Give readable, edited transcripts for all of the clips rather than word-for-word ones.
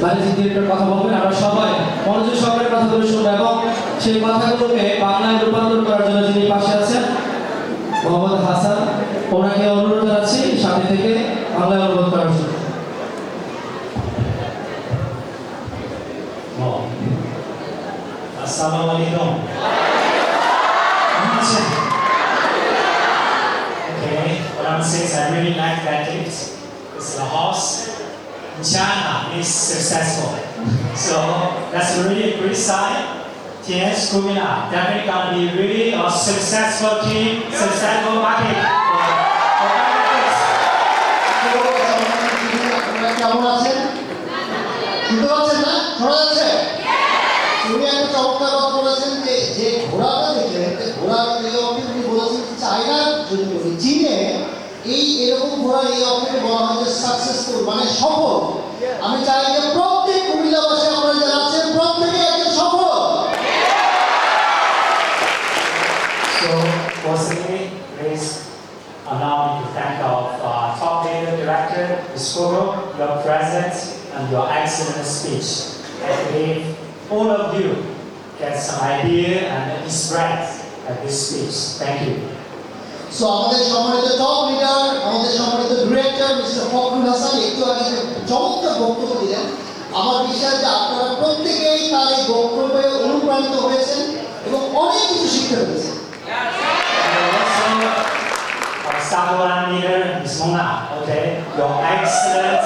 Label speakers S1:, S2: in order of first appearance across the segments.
S1: বাণিজ্য ডিরেক্টর কথা বলবেন। আমরা সবাই মনোযোগ সহকারে কথাগুলো শুনবো এবং সেই কথাগুলোকে বাংলায় রূপান্তর করার জন্য যিনি পাশে আছেন মোহাম্মদ হাসান, ওনাকে অনুরোধ জানাচ্ছি সাথে থেকে বাংলায় অনুবাদ করার জন্য।
S2: Assalamualaikum. Okay, what I'm saying is I really like that gift. It's the horse. China is successful. So that's really a great sign. TS Kumina definitely gonna be really a successful team, successful market.
S3: কেমন আছেন? শুনতে পাচ্ছেন না? শোনা যাচ্ছে? উনি একটা চমৎকার কথা বলেছেন যে যে ঘোড়াটা দেখলেন, ঘোড়ার এই অর্থে উনি বলেছেন যে চায়নার যদি বলি চীনে এই এরকম ঘোড়া এই অর্থে বলা হয় যে সাকসেসফুল মানে সফল। আমি চাই যে প্রত্যেক কুমিল্লাবাসী আপনারা যারা আছেন প্রত্যেকে একজন সফল।
S2: So, firstly, please allow me to thank our top leader director, Ms. Koro, your presence and your excellent speech. I believe all of you get some idea and inspired at this speech. Thank you.
S3: So আমাদের সম্মানিত top leader, আমাদের সম্মানিত director mister Fakhrul Hasan একটু আগে যে চমৎকার বক্তব্য দিলেন, আমার বিশ্বাস যে আপনারা প্রত্যেকেই তার এই বক্তব্যে অনুপ্রাণিত হয়েছেন এবং অনেক কিছু শিখতে পেরেছেন।
S2: Our staff one leader, Ms. Mona, okay, your excellent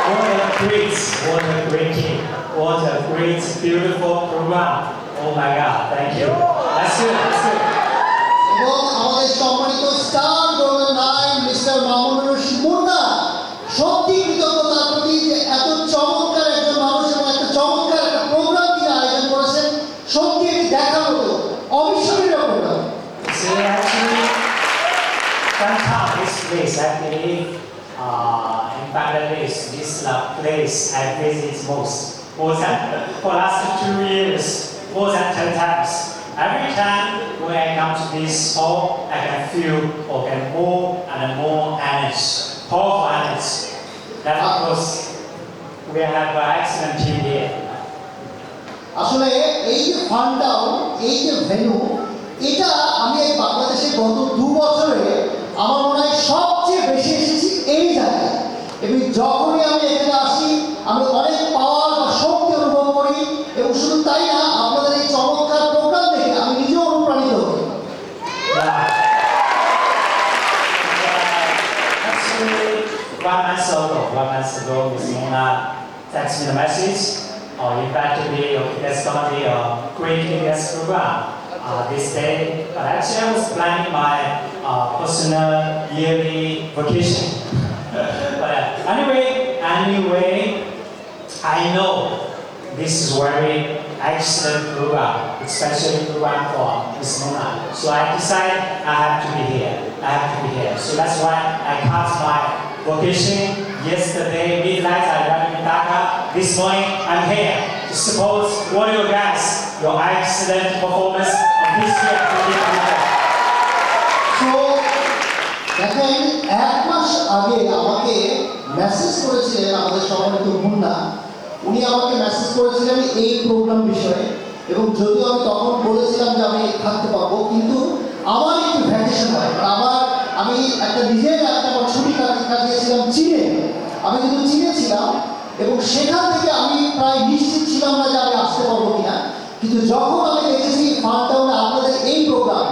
S2: what a great team, what a great, beautiful program. Oh my God, thank you. That's good, that's good.
S3: এবং আমাদের সম্মানিত star golden nine mister Mamunur Rashid Munna, সত্যি কৃতজ্ঞতার প্রতি যে এত চমৎকার একজন মানুষ এবং একটা চমৎকার একটা প্রোগ্রাম তিনি আয়োজন করেছেন, সত্যি এটি দেখার মতো অবিস্মরণীয় programme.
S2: So actually, Bangkok, this place, I believe, in Bangladesh, this place I visit most. For last 2 years, more than 10 times. Every time when I come to this hall, I can feel or get more and more energy, powerful energy. That's because we have an excellent team here.
S3: আসলে এই যে ফান্ডাও, এই যে venue, এটা আমি এই বাংলাদেশে গত 2 বছরে আমার মনে হয় সবচেয়ে বেশি এসেছি এই জায়গায়। এবং যখনই আমি এখানে আসি আমি অনেক পাওয়ার বা শক্তি অনুভব করি এবং শুধু তাই না আপনাদের এই চমৎকার প্রোগ্রাম দেখে আমি নিজেও অনুপ্রাণিত হই।
S2: Actually, 1 month ago, Ms. Mona texted me the message. In fact, there's going to be a great guest program this day. But actually, I was planning my personal yearly vacation. But anyway, I know this is very excellent program, especially program for Ms. Mona. So I decided I have to be here. So that's why I cut my vacation yesterday, midnight, I arrived in Dhaka. This morning, I'm here to support all you guys, your excellent performance of this year.
S3: তো দেখেন 1 মাস আগে আমাকে message করেছিলেন আমাদের সম্মানিত মুন্না, উনি আমাকে message করেছিলেন এই প্রোগ্রাম বিষয়ে এবং যদিও আমি তখন বলেছিলাম যে আমি থাকতে পারবো, কিন্তু আমার একটু ভ্যাকেশন হয়, আমি একটা নিজের একটা ছুটি কাটিয়েছিলাম চীনে। আমি কিন্তু চীনে ছিলাম এবং সেখান থেকে আমি প্রায় নিশ্চিত ছিলাম না যে আমি আসতে পারবো কিনা, কিন্তু যখন আমি দেখেছি ফান্ডটাউনে আপনাদের এই প্রোগ্রাম,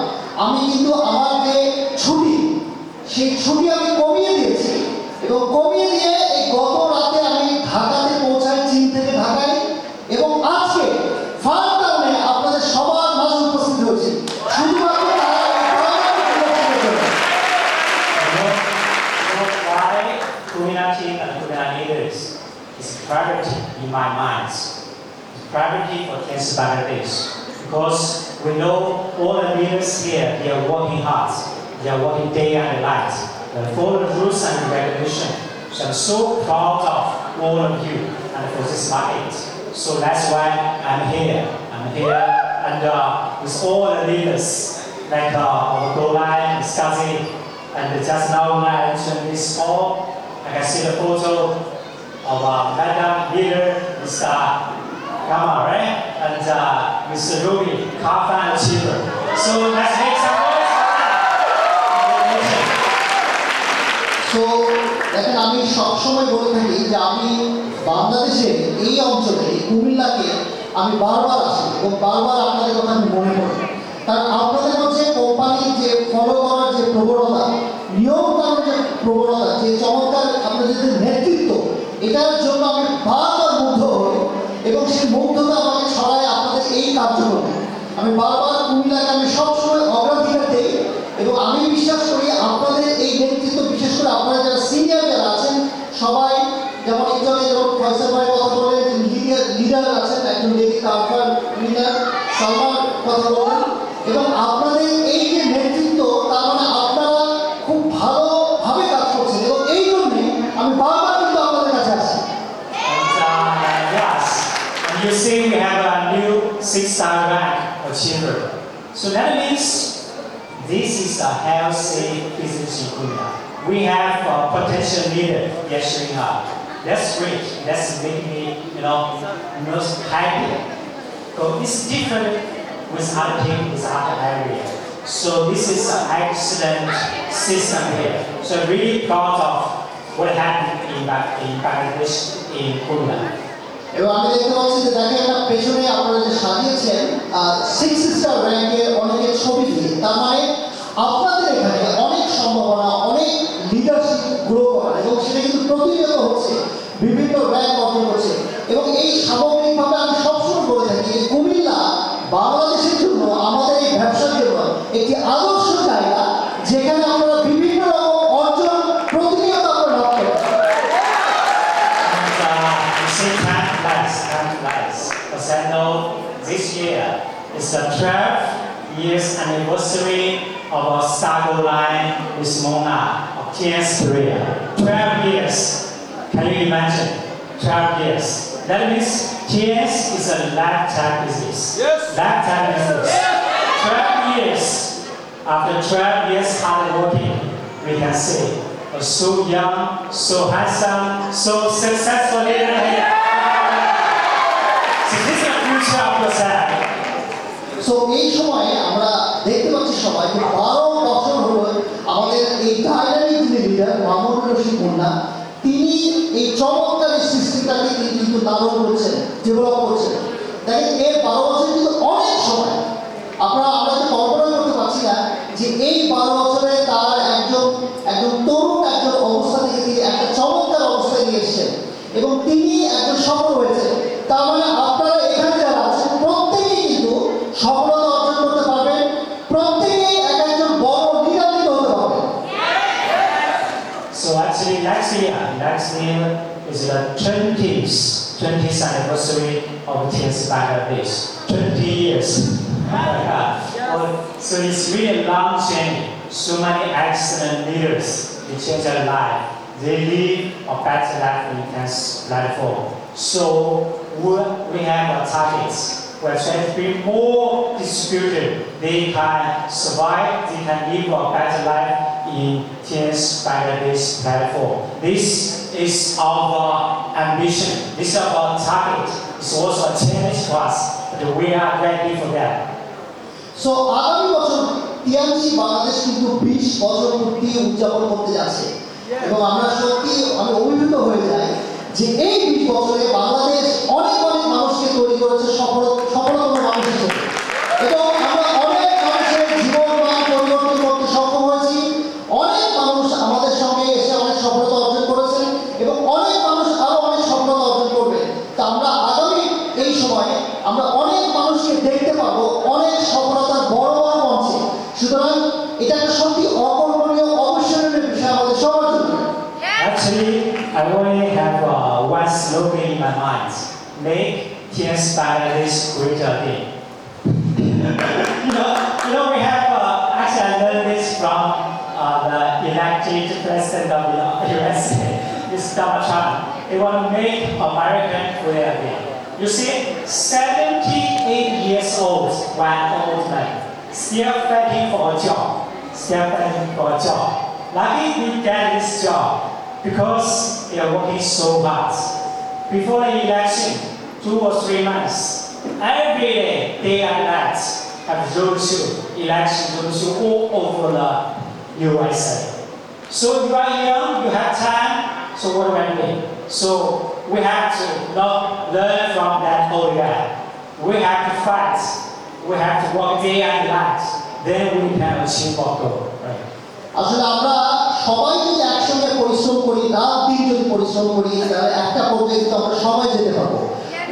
S3: আমি কিন্তু আমার যে ছুটি সেই ছুটি আমি কমিয়ে দিয়েছি এবং কমিয়ে দিয়ে এই গত রাতে আমি ঢাকাতে পৌঁছাই, চীন থেকে ঢাকায়, এবং আজকে ফান্ডটাউনে আপনাদের সবার মাঝে উপস্থিত হয়েছি শুধুমাত্র
S2: Kumina team and Kumina leaders is priority in my mind. It's priority for Cancer Bangladesh because we know all the leaders here, they are working hard. They are working day and night. They follow the rules and regulation. So I'm so proud of all of you and for this market. So that's why I'm here. And with all the leaders like our Golai, Skazi, and just now when I mentioned this all, I I can see the photo of Madam Leader, Mr. Gama, right? And Mr. Ruby, Kafan Achiever. So let's make some noise for them.
S3: So দেখেন আমি সবসময় বলে থাকি যে আমি বাংলাদেশের এই অঞ্চলে এই কুমিল্লাকে আমি বারবার আসি এবং বারবার আপনাদের কথা আমি মনে করি, কারণ আপনাদের মধ্যে কোম্পানির যে ফলো করার যে প্রবণতা, নিয়মকানুন যে প্রবণতা, যে চমৎকার আপনাদের যে নেতৃত্ব, এটার জন্য আমি বারবার মুগ্ধ হই এবং সেই মুগ্ধতা আমাকে ছড়ায় আপনাদের এই কার্যক্রমে। আমি বারবার কুমিল্লাকে আমি সবসময় অগ্রাধিকার দিই এবং আমি বিশ্বাস করি আপনাদের এই নেতৃত্ব, বিশেষ করে আপনারা যারা সিনিয়র যারা আছেন সবাই, যেমন একজনে যেমন ফয়সাল ভাই কথা বললেন, লিডার আছেন, একজন লেডি কাউন্টার লিডার সালমান কথা বললেন, এবং আপনাদের এই যে নেতৃত্ব, তার মানে আপনারা খুব ভালোভাবে কাজ করছেন এবং এই জন্যে আমি বারবার কিন্তু আপনাদের কাছে আসি।
S2: And yes, and you see we have a new 6-star rank achiever. So that means this is a healthy business in Korea. We have a potential leader yet showing up. That's great. That's making me, most happy. So it's different with other people, with other area. So this is an excellent system here. So I'm really proud of what happened in Bangladesh, in Korea.
S3: এবং আমি দেখতে পাচ্ছি যে দেখেন একটা পেছনে আপনারা যে সাজিয়েছেন 6-star র্যাঙ্কের অনেকের ছবি দিয়ে, তার মানে আপনাদের এখানে অনেক সম্ভাবনা, অনেক লিডারশিপ গ্রো করা, এবং সেটা কিন্তু প্রতিনিয়ত হচ্ছে, বিভিন্ন র্যাঙ্ক অর্জন করছে। এবং এই সামগ্রিকভাবে আমি সবসময় বলে থাকি যে কুমিল্লা বাংলাদেশের জন্য, আমাদের এই ব্যবসার জন্য একটি আদর্শ জায়গা, যেখানে আপনারা বিভিন্ন রকম অর্জন প্রতিনিয়ত আপনারা লাভ করেন।
S2: Time flies. Because I know this year is the 12th years anniversary of our Stargo line with Mona of TS Korea. 12 years. Can you imagine? 12 years. That means TS is a lifetime business.
S4: Yes.
S2: Lifetime business. 12 years. After 12 years hard working, we can say, so young, so handsome, so successful leader here. So this is the future of yourself.
S3: So এই সময়ে আমরা দেখতে পাচ্ছি সবাই যে 12 বছর হলো আমাদের এই ডাইনামিক যিনি লিডার মাহমুদুর রশিদ মুন্না, তিনি এই চমৎকার সিস্টেমটাকে তিনি কিন্তু লালন করছেন, ডেভেলপ করছেন। দেখেন এই 12 বছর কিন্তু অনেক সময় আমরা তো কল্পনা করতে পারছি না যে এই 12 বছরে তার একজন তরুণ একজন অবস্থা থেকে তিনি একটা চমৎকার অবস্থায় নিয়ে এসেছেন এবং তিনি একজন সফল হয়েছেন। তার মানে আপনারা এখানে যারা আছেন প্রত্যেকেই কিন্তু সফলতা অর্জন করতে পারবেন, প্রত্যেকেই একজন বড় লিডার হতে পারবেন।
S2: So actually next year is the 20th anniversary of TS Bangladesh. 20 years. So it's really a long journey. So many excellent leaders, they change their life. They live a better life in TS platform. So we have our targets. We're trying to be more distributed. They can survive, they can live a better life in TS Bangladesh platform. This is our ambition. This is our target. It's also a challenge for us, but we are ready for that.
S3: So আগামী বছর TMC Bangladesh কিন্তু 20 বছর পূর্তি উদযাপন করতে যাচ্ছে এবং আমরা সত্যি আমি অভিভূত হয়ে যাই যে এই 20 বছরে বাংলাদেশ অনেক মানুষকে তৈরি করেছে সফলতম মানুষ হিসেবে, এবং আমরা অনেক মানুষের জীবনমান পরিবর্তন করতে সক্ষম হয়েছি। অনেক মানুষ আমাদের সঙ্গে এসে অনেক সফলতা অর্জন করেছেন এবং অনেক মানুষ আরো অনেক সফলতা অর্জন করবে। তা আমরা আগামী এই সময়ে আমরা অনেক মানুষকে দেখতে পাবো অনেক সফলতার বড় মঞ্চে। সুতরাং এটা একটা সত্যি অকল্পনীয় অবিস্মরণীয় বিষয় আমাদের সবার জন্য।
S2: Actually, I only have one slogan in my mind: make TS Bangladesh great again. We have actually I learned this from the elected president of the USA, Mr. Donald Trump. They want to make America great again. You see, 78 years old, one old man, still fighting for a job, Lucky we get this job. because they are working so hard. Before the election, 2 or 3 months, every day and night, have roadshow, election roadshow all over the USA. So you are young, you have time, so what do I mean? So we have to not learn from that old guy. We have to fight. We have to work day and night. Then we can achieve our goal. Right?
S3: আসলে আমরা সবাই যদি একসঙ্গে পরিশ্রম করি, রাত দিন যদি পরিশ্রম করি, তাহলে একটা পর্যায়ে কিন্তু আমরা সবাই যেতে পারবো।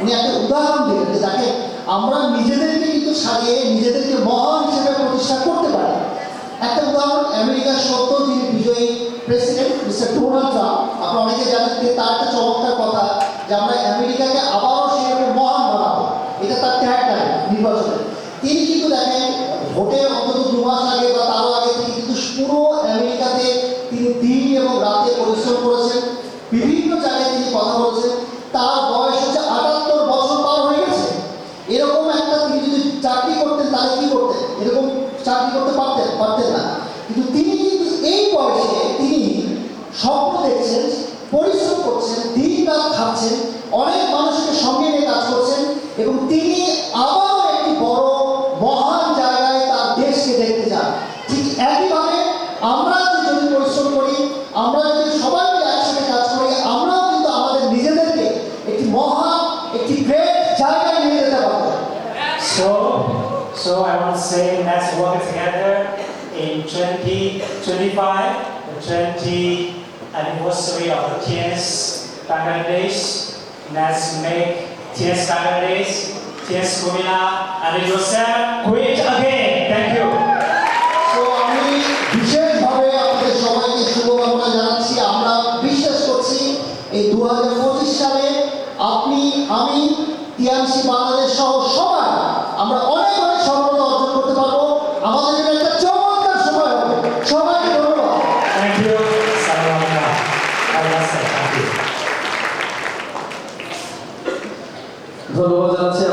S3: উনি একটা উদাহরণ দিলেন যে দেখেন আমরা নিজেদেরকে কিন্তু সারিয়ে নিজেদেরকে মহান হিসেবে প্রতিষ্ঠা করতে পারি। একটা উদাহরণ আমেরিকার সদ্য যিনি বিজয়ী প্রেসিডেন্ট মিস্টার ডোনাল্ড ট্রাম্প, আপনারা অনেকে জানেন যে তার একটা চমৎকার কথা যে আমরা আমেরিকাকে আবারও সেভাবে মহান বানাবো, এটা তার ট্যাগলাইন নির্বাচনে। তিনি কিন্তু দেখেন ভোটের অন্তত 2 মাস আগে বা তারও আগে থেকে কিন্তু পুরো আমেরিকাতে তিনি দিন এবং রাতে পরিশ্রম করেছেন, বিভিন্ন জায়গায় তিনি কথা বলেছেন। তার বয়স হচ্ছে 78 বছর পার হয়ে গেছে। এরকম একটা তিনি যদি চাকরি করতেন তাহলে কি করতেন? এরকম চাকরি করতে পারতেন না। কিন্তু তিনি কিন্তু এই বয়সে তিনি স্বপ্ন দেখছেন, পরিশ্রম করছেন, দিন রাত খাচ্ছেন, অনেক মানুষকে সঙ্গে নিয়ে কাজ করছেন এবং তিনি আবারও একটি বড় মহান জায়গায় তার দেশকে দেখতে চান। ঠিক একইভাবে আমরা যদি পরিশ্রম করি, আমরা যদি সবাই মিলে একসাথে কাজ করি, আমরাও কিন্তু আমাদের নিজেদেরকে একটি মহান, একটি গ্রেট জায়গায় নিয়ে যেতে পারবো।
S2: So I want to say let's work together in 2025, the 20th anniversary of the TNS Bangladesh. Let's make TNS Bangladesh, TNS Kumina, and yourself great again. Thank you.
S3: তো আমি বিশেষভাবে আপনাদের সবাইকে শুভকামনা জানাচ্ছি। আমরা বিশ্বাস করছি এই 2025 সালে আপনি, আমি, টিএমসি বাংলাদেশ সহ সবাই আমরা অনেক অনেক সফলতা অর্জন করতে পারবো। আমাদের জন্য একটা চমৎকার সময় হবে। সবাইকে ধন্যবাদ।
S2: Thank you. Salamata. Thank you.
S1: ধন্যবাদ জানাচ্ছি।